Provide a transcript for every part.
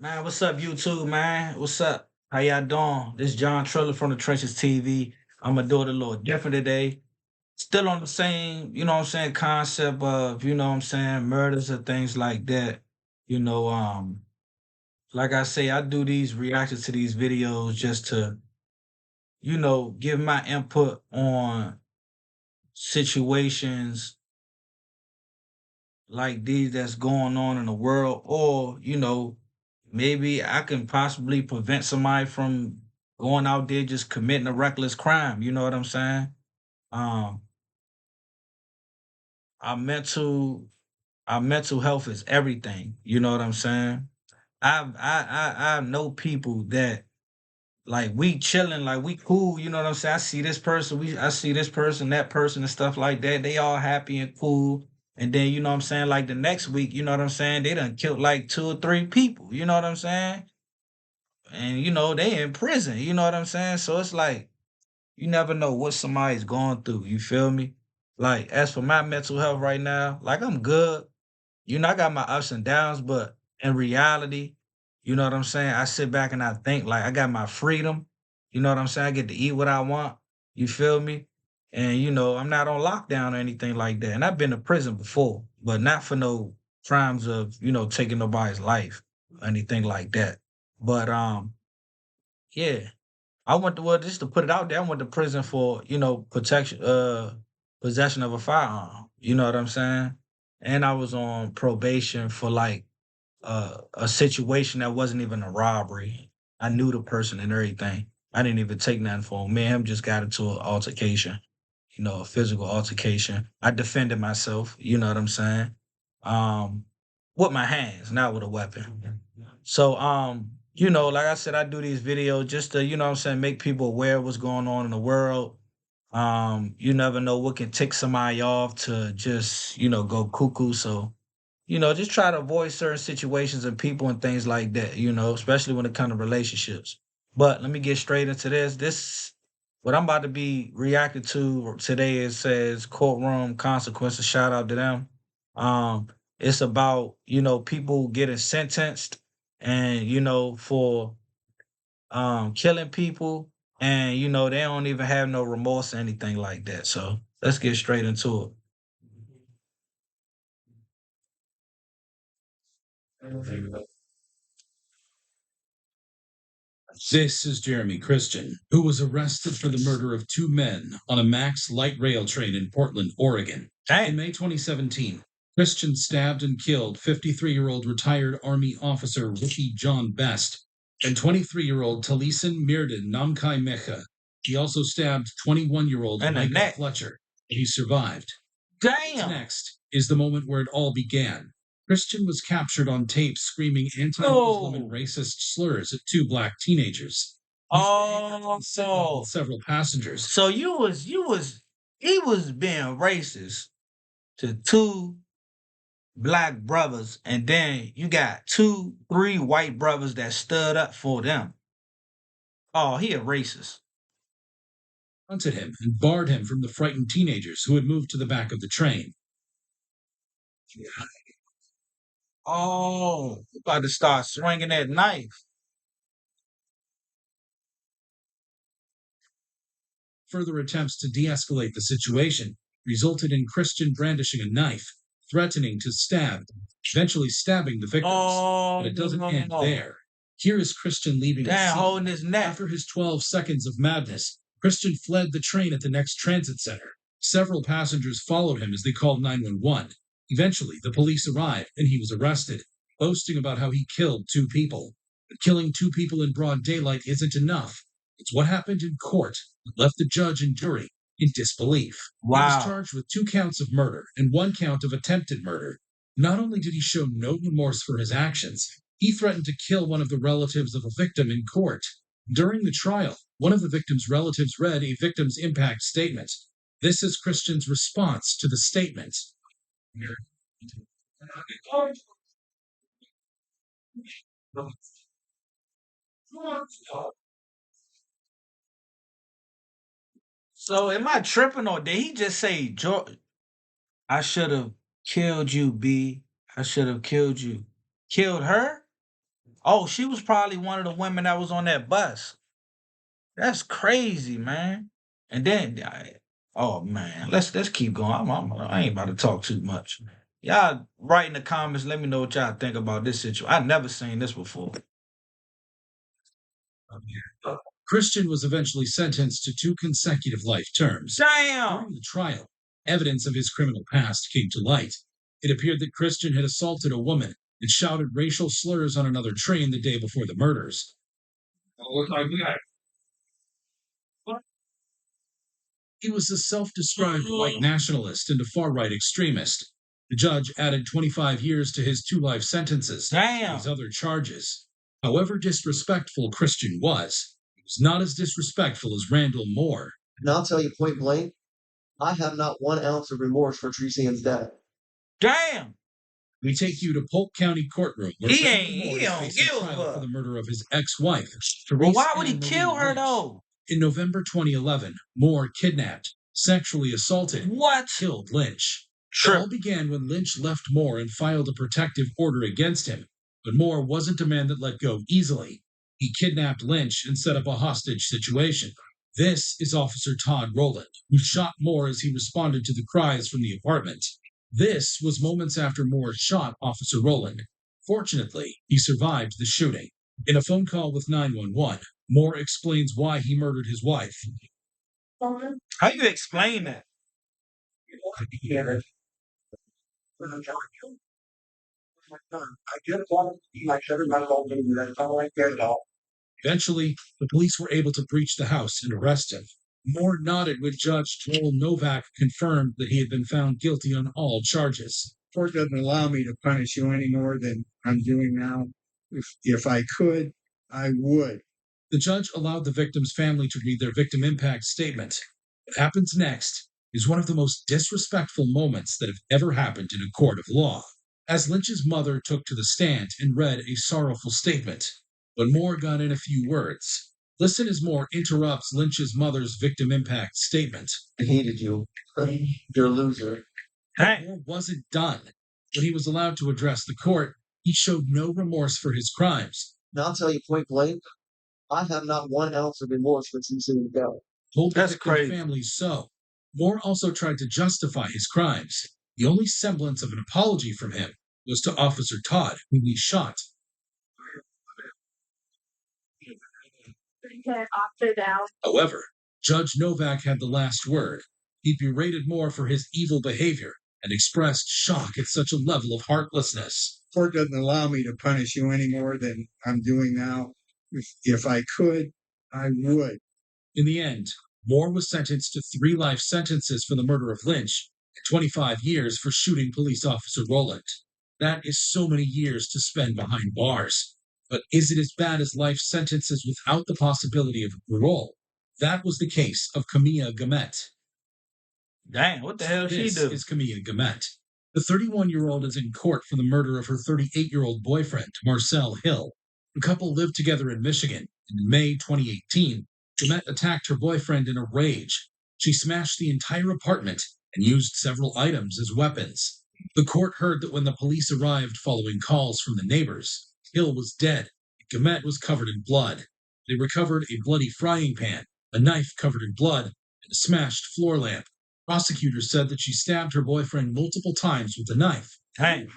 Man, what's up, YouTube, man? What's up? How y'all doing? This John Triller from the Trenches TV. I'm gonna do it a little different today. Still on the same, concept of, murders or things like that. You know, um, like I say, I do these reactions to these videos just to, give my input on situations like these that's going on in the world, or maybe I can possibly prevent somebody from going out there just committing a reckless crime. You know what I'm saying? um our mental our mental health is everything. You know what I'm saying? I know people that, like, we chilling, like we cool. You know what I'm saying? I see this person, that person, and stuff like that. They all happy and cool. And then, you know what I'm saying, like the next week, you know what I'm saying, they done killed like two or three people. You know what I'm saying? And they in prison. You know what I'm saying? So it's like, you never know what somebody's going through. You feel me? Like, as for my mental health right now, like, I'm good. I got my ups and downs, but in reality, you know what I'm saying? I sit back and I think, like, I got my freedom. You know what I'm saying? I get to eat what I want. You feel me? And I'm not on lockdown or anything like that. And I've been to prison before, but not for no crimes of, taking nobody's life or anything like that. But yeah. I went to, well, just to put it out there, I went to prison for, protection, possession of a firearm. You know what I'm saying? And I was on probation for, like, a situation that wasn't even a robbery. I knew the person and everything. I didn't even take nothing for him. Me and him just got into an altercation, a physical altercation. I defended myself, you know what I'm saying? Um, with my hands, not with a weapon. So, like I said, I do these videos just to, make people aware of what's going on in the world. You never know what can tick somebody off to just, go cuckoo. So, just try to avoid certain situations and people and things like that, especially when it comes to relationships. But let me get straight into this. What I'm about to be reacting to today, it says courtroom consequences. Shout out to them. Um, it's about, people getting sentenced and, for killing people, and they don't even have no remorse or anything like that. So let's get straight into it. This is Jeremy Christian, who was arrested for the murder of two men on a Max light rail train in Portland, Oregon. In May 2017, Christian stabbed and killed 53-year-old retired Army officer Ricky John Best and 23-year-old Talisan Mirdan Namkai Mecha. He also stabbed 21-year-old Michael Fletcher. He survived. Damn. Next is the moment where it all began. Christian was captured on tape screaming anti-Muslim and racist slurs at two black teenagers. Oh, so Several passengers. so he was being racist to two black brothers, and then you got two, three white brothers that stood up for them. Oh, he a racist. Hunted him and barred him from the frightened teenagers who had moved to the back of the train. Oh, about to start swinging that knife. Further attempts to de-escalate the situation resulted in Christian brandishing a knife, threatening to stab, eventually stabbing the victims. Oh, But it doesn't end there. Here is Christian leaving the damn, scene. holding his neck. After his 12 seconds of madness, Christian fled the train at the next transit center. Several passengers followed him as they called 911. Eventually, the police arrived and he was arrested, boasting about how he killed two people. But killing two people in broad daylight isn't enough. It's what happened in court that left the judge and jury in disbelief. He was charged with 2 counts of murder and 1 count of attempted murder. Not only did he show no remorse for his actions, he threatened to kill one of the relatives of a victim in court. During the trial, one of the victim's relatives read a victim's impact statement. This is Christian's response to the statement. So am I tripping, or did he just say, I should have killed you, B. I should have killed you. Killed her? Oh, she was probably one of the women that was on that bus. That's crazy, man. And then, oh man, let's keep going. I ain't about to talk too much. Y'all write in the comments. Let me know what y'all think about this situation. I never seen this before. Christian was eventually sentenced to 2 consecutive life terms. Damn. During the trial, evidence of his criminal past came to light. It appeared that Christian had assaulted a woman and shouted racial slurs on another train the day before the murders. He was a self-described white nationalist and a far-right extremist. The judge added 25 years to his 2 life sentences for Damn. these other charges. However disrespectful Christian was, he was not as disrespectful as Randall Moore. And I'll tell you point blank, I have not 1 ounce of remorse for Treesian's death. Damn. We take you to Polk County courtroom where He Randall ain't. Moore He is don't facing give a trial for fuck. the murder of his ex-wife, Well, Therese why would he Ann kill Marie her Lynch. though? In November 2011, Moore kidnapped, sexually assaulted, What? killed Lynch. It Trip. all began when Lynch left Moore and filed a protective order against him. But Moore wasn't a man that let go easily. He kidnapped Lynch and set up a hostage situation. This is Officer Todd Rowland, who shot Moore as he responded to the cries from the apartment. This was moments after Moore shot Officer Rowland. Fortunately, he survived the shooting. In a phone call with 911, Moore explains why he murdered his wife. How you explain that? Eventually, the police were able to breach the house and arrest him. Moore nodded when Judge Joel Novak confirmed that he had been found guilty on all charges. Court doesn't allow me to punish you any more than I'm doing now. If I could, I would. The judge allowed the victim's family to read their victim impact statement. What happens next is one of the most disrespectful moments that have ever happened in a court of law. As Lynch's mother took to the stand and read a sorrowful statement, but Moore got in a few words. Listen as Moore interrupts Lynch's mother's victim impact statement. I hated you. You're a loser. Dang. Moore wasn't done. When he was allowed to address the court, he showed no remorse for his crimes. And I'll tell you point blank, I have not 1 ounce of remorse for Treesian's death. Told the That's victim crazy. family so. Moore also tried to justify his crimes. The only semblance of an apology from him was to Officer Todd, whom he shot. However, Judge Novak had the last word. He berated Moore for his evil behavior and expressed shock at such a level of heartlessness. Court doesn't allow me to punish you any more than I'm doing now. If I could, I would. In the end, Moore was sentenced to 3 life sentences for the murder of Lynch and 25 years for shooting police officer Rowland. That is so many years to spend behind bars. But is it as bad as life sentences without the possibility of parole? That was the case of Camilla Gamet. Dang, what the hell she This do? is Camilla Gamet. The 31-year-old is in court for the murder of her 38-year-old boyfriend, Marcel Hill. The couple lived together in Michigan, and in May 2018, Gamet attacked her boyfriend in a rage. She smashed the entire apartment and used several items as weapons. The court heard that when the police arrived following calls from the neighbors, Hill was dead, and Gamet was covered in blood. They recovered a bloody frying pan, a knife covered in blood, and a smashed floor lamp. Prosecutors said that she stabbed her boyfriend multiple times with a knife. Dang.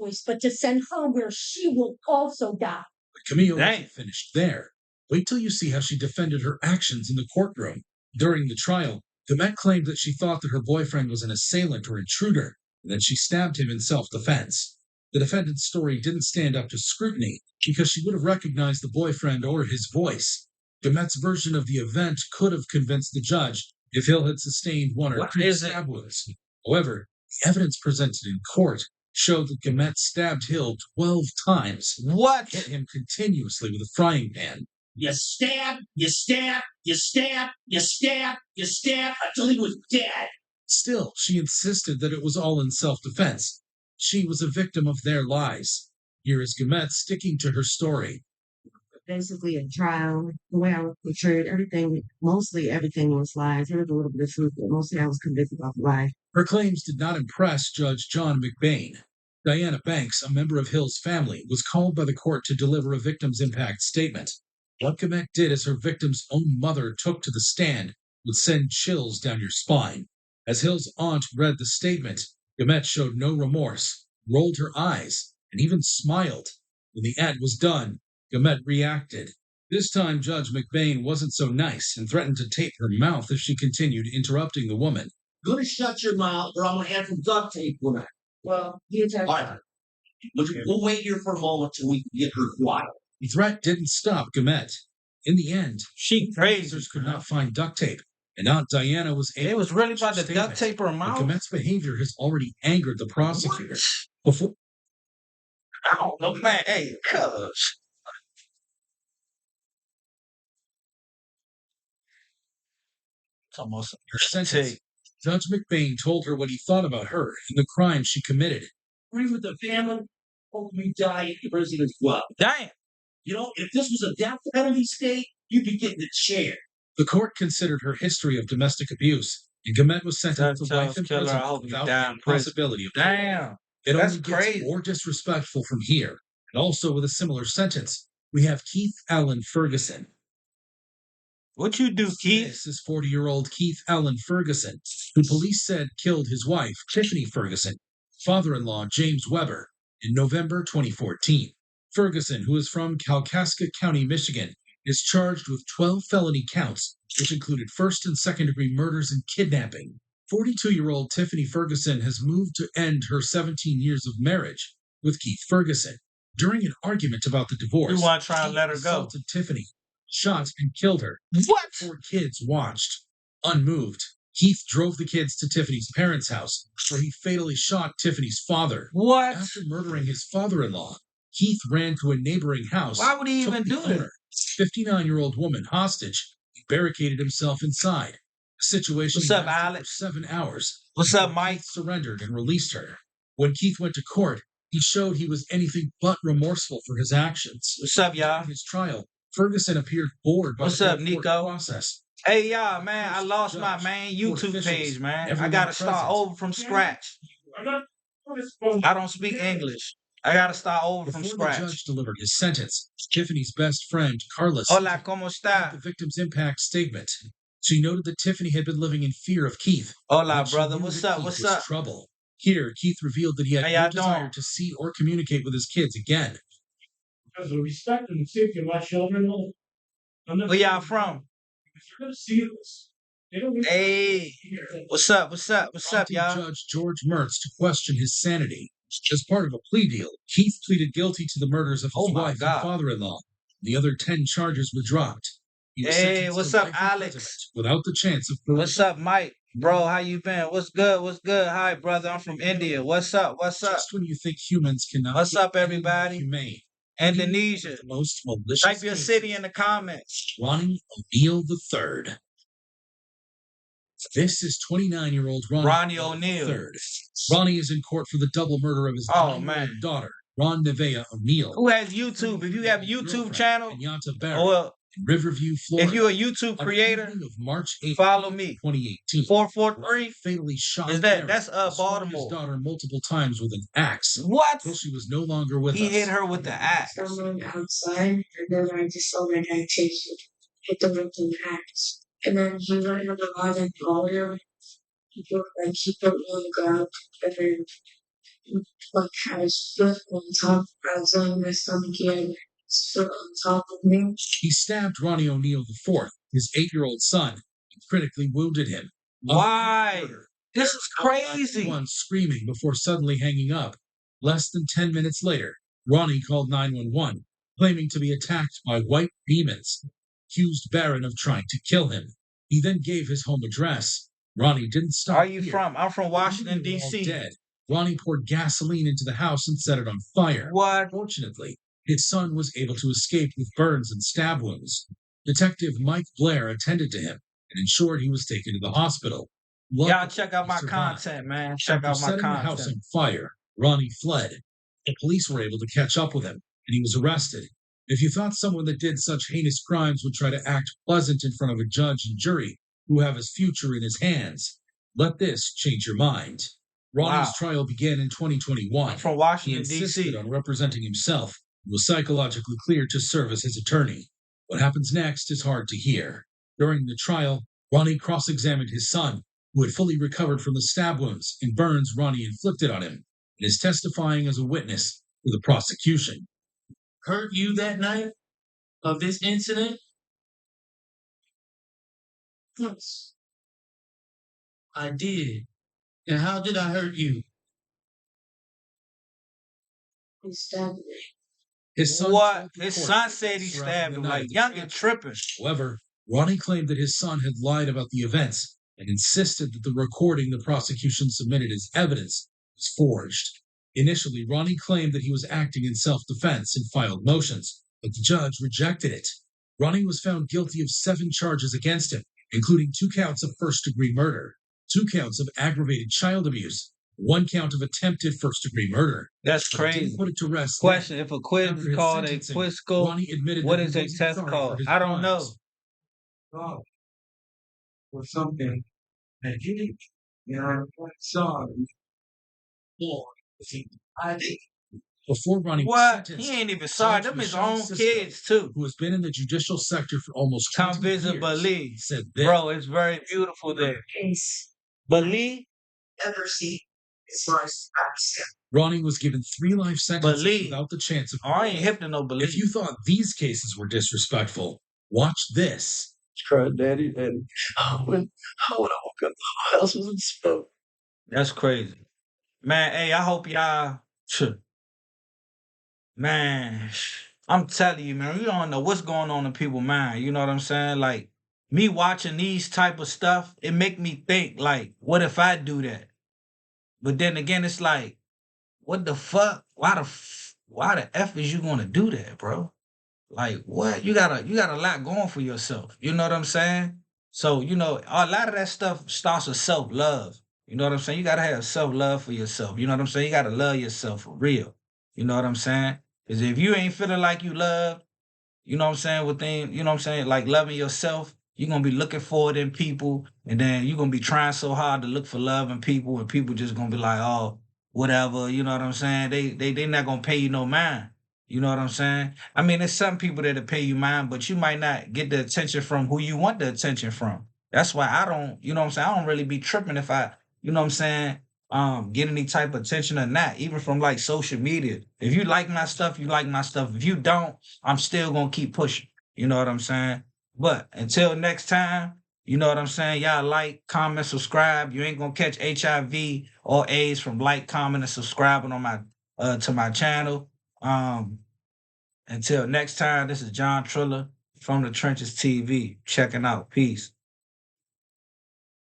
Choice but to send her where she will also die. But Camille Dang. wasn't finished there. Wait till you see how she defended her actions in the courtroom. During the trial, Gamet claimed that she thought that her boyfriend was an assailant or intruder, and that she stabbed him in self-defense. The defendant's story didn't stand up to scrutiny because she would have recognized the boyfriend or his voice. Gamet's version of the event could have convinced the judge if Hill had sustained 1 or What 2 is it? stab wounds. However, the evidence presented in court showed that Gamet stabbed Hill 12 times, What? hit him continuously with a frying pan. You stab, you stab, you stab, you stab, you stab until he was dead. Still, she insisted that it was all in self-defense. She was a victim of their lies. Here is Gamet sticking to her story. Basically, a trial, the way I was portrayed, mostly everything was lies. There was a little bit of truth, but mostly I was convicted of lies. Her claims did not impress Judge John McBain. Diana Banks, a member of Hill's family, was called by the court to deliver a victim's impact statement. What Gamet did as her victim's own mother took to the stand would send chills down your spine. As Hill's aunt read the statement, Gamet showed no remorse, rolled her eyes, and even smiled. When the ad was done, Gamet reacted. This time, Judge McBain wasn't so nice and threatened to tape her mouth if she continued interrupting the woman. You're gonna shut your mouth, or I'm gonna have some duct tape on it. Well, you tell All right. We'll wait here for a moment till we can get her quiet. The threat didn't stop Gamet. In the end, She crazy. officers could not find duct tape, and Aunt Diana was able It was really about to to duct tape her But mouth. Gamet's behavior has already angered the prosecutor. Before I don't know, man. Hey, cuz. It's almost her sentence, Judge McBain told her what he thought about her and the crime she committed. Agree with the family. Hope we die in the prison as well. Damn. You know, if this was a death penalty state, you'd be getting the chair. The court considered her history of domestic abuse, and Gamet was sentenced to life in Killer, prison I hope you without die any in prison. possibility of Damn. It That's only crazy. gets more disrespectful from here. And also with a similar sentence, we have Keith Allen Ferguson. What you do, Keith? This is 40-year-old Keith Allen Ferguson, who police said killed his wife, Tiffany Ferguson, father-in-law James Weber, in November 2014. Ferguson, who is from Kalkaska County, Michigan, is charged with 12 felony counts, which included first and second-degree murders and kidnapping. 42-year-old Tiffany Ferguson has moved to end her 17 years of marriage with Keith Ferguson. During an argument about the divorce, You want to try and Keith let her go? assaulted Tiffany, shot and killed her. What? 4 kids watched. Unmoved, Keith drove the kids to Tiffany's parents' house, where he fatally shot Tiffany's father. What? After murdering his father-in-law, Keith ran to a neighboring house. Why would he took even the do that? owner, 59-year-old woman, hostage. He barricaded himself inside. The situation What's up, lasted for Alex? 7 hours. What's before up, Mike? Keith surrendered and released her. When Keith went to court, he showed he was anything but remorseful for his actions. What's up, y'all? In his trial, Ferguson appeared bored by What's the up, whole court Nico? process. Hey, y'all, man. I lost my main YouTube page, man. I got to start over from scratch. I don't speak English. I got to start over from Before the scratch. judge delivered his sentence, Tiffany's best friend, Carlos, Hola, ¿cómo read está? the victim's impact statement. She noted that Tiffany had been living in fear of Keith. Hola, but she brother. knew What's that up? Keith What's was up? trouble. Here, Keith revealed that he had How no y'all desire doing? to see or communicate with his kids again. Because of respect and safety of my children, I'm not Where y'all from? because you're gonna see this. They don't need Hey, to hear it. what's up? What's up? What's up, Prompting y'all? Judge George Mertz to question his sanity. As part of a plea deal, Keith pleaded guilty to the murders of his Oh, my wife God. and father-in-law. The other 10 charges were dropped. He was Hey, sentenced what's to up, life Alex? imprisonment without the chance of What's up, Mike? Bro, how you been? What's good? What's good? Hi, brother. I'm from India. What's up? What's up? Just when you think humans cannot What's be up, any everybody? humane, Indonesia. the most malicious Type your cases, city in the comments. Ronnie O'Neill III. This is 29-year-old Ronnie O'Neill. III. Ronnie is in court for the double murder of his Oh, 9-year-old man. daughter, Ron Nevea O'Neill. Who has YouTube? If you have a YouTube channel, Kenyatta Barrett, or in Riverview, Florida. if you're a YouTube On the creator, evening of March 8th, follow me. 2018. 443. Fatally shot Is that Barrett that's and struck his Baltimore? daughter multiple times with an axe What? until she was no longer with He us. hit her with the axe. someone outside, and then I just saw that guy chase it, hit the victim axe. And then he went on the line and called him. He put me on the ground, and then like had his foot on top. I was on my stomach, he had his foot on top of me. He stabbed Ronnie O'Neill IV, his 8-year-old son, and critically wounded him. Why? Murder. This is crazy. One screaming before suddenly hanging up. Less than 10 minutes later, Ronnie called 911, claiming to be attacked by white demons. Accused Barron of trying to kill him. He then gave his home address. Ronnie didn't stop. Are you here. from? I'm from Washington, When they were all D.C. dead, Ronnie poured gasoline into the house and set it on fire. What? Fortunately, his son was able to escape with burns and stab wounds. Detective Mike Blair attended to him and ensured he was taken to the hospital. Y'all Luckily, check out he my survived. content, man. Check After out my setting the house content. on fire, Ronnie fled. The police were able to catch up with him, and he was arrested. If you thought someone that did such heinous crimes would try to act pleasant in front of a judge and jury who have his future in his hands, let this change your mind. Ronnie's Wow. trial began in 2021. I'm from He Washington, insisted D.C. on representing himself and was psychologically cleared to serve as his attorney. What happens next is hard to hear. During the trial, Ronnie cross-examined his son, who had fully recovered from the stab wounds and burns Ronnie inflicted on him, and is testifying as a witness for the prosecution. Hurt you that night of this incident? Yes. I did. And how did I hurt you? He stabbed me. His son What? told the His court son said he throughout stabbed the him. night Like, of the young and trial. tripping. However, Ronnie claimed that his son had lied about the events and insisted that the recording the prosecution submitted as evidence was forged. Initially, Ronnie claimed that he was acting in self-defense and filed motions, but the judge rejected it. Ronnie was found guilty of 7 charges against him, including 2 counts of first-degree murder, 2 counts of aggravated child abuse, 1 count of attempted first-degree murder. That's But he crazy. didn't put it to rest then. Question: if a quiz After is his called a sentencing, quiz scope, Ronnie admitted what that is he a wasn't test sorry for called? his I don't know. crimes. Oh, or something that you know, saw. More. I think Before Ronnie was What? sentenced, He ain't even sorry. Judge Them his Michelle own Sisko, kids too. who has been in the judicial sector for almost 20 Come visit years, Bali. said this. Bro, it's very beautiful there. Case. Bali? Ever see as far as accent. Ronnie was given 3 life sentences Believe. without the chance of Oh, I ain't parole. hip to no If Bali. you thought these cases were disrespectful, watch this. Cried daddy, and when I woke up, the house was in smoke. That's crazy. Man, hey, I hope y'all. Man, I'm telling you, man, you don't know what's going on in people's mind. You know what I'm saying? Like, me watching these type of stuff, it make me think, like, what if I do that? But then again, it's like, what the fuck? Why the F is you gonna do that, bro? Like, what? You got a lot going for yourself. You know what I'm saying? So, a lot of that stuff starts with self-love. You know what I'm saying? You gotta have self-love for yourself. You know what I'm saying? You gotta love yourself for real. You know what I'm saying? Because if you ain't feeling like you love, you know what I'm saying, within, you know what I'm saying, like loving yourself, you're gonna be looking for it in people, and then you're gonna be trying so hard to look for love in people, and people just gonna be like, oh, whatever, you know what I'm saying? They not gonna pay you no mind. You know what I'm saying? I mean, there's some people that'll pay you mind, but you might not get the attention from who you want the attention from. That's why I don't, you know what I'm saying? I don't really be tripping if I, you know what I'm saying, get any type of attention or not, even from like social media. If you like my stuff, you like my stuff. If you don't, I'm still gonna keep pushing. You know what I'm saying? But until next time, you know what I'm saying? Y'all like, comment, subscribe. You ain't gonna catch HIV or AIDS from like, comment, and subscribing on my to my channel. Until next time, this is John Triller from the Trenches TV. Checking out. Peace.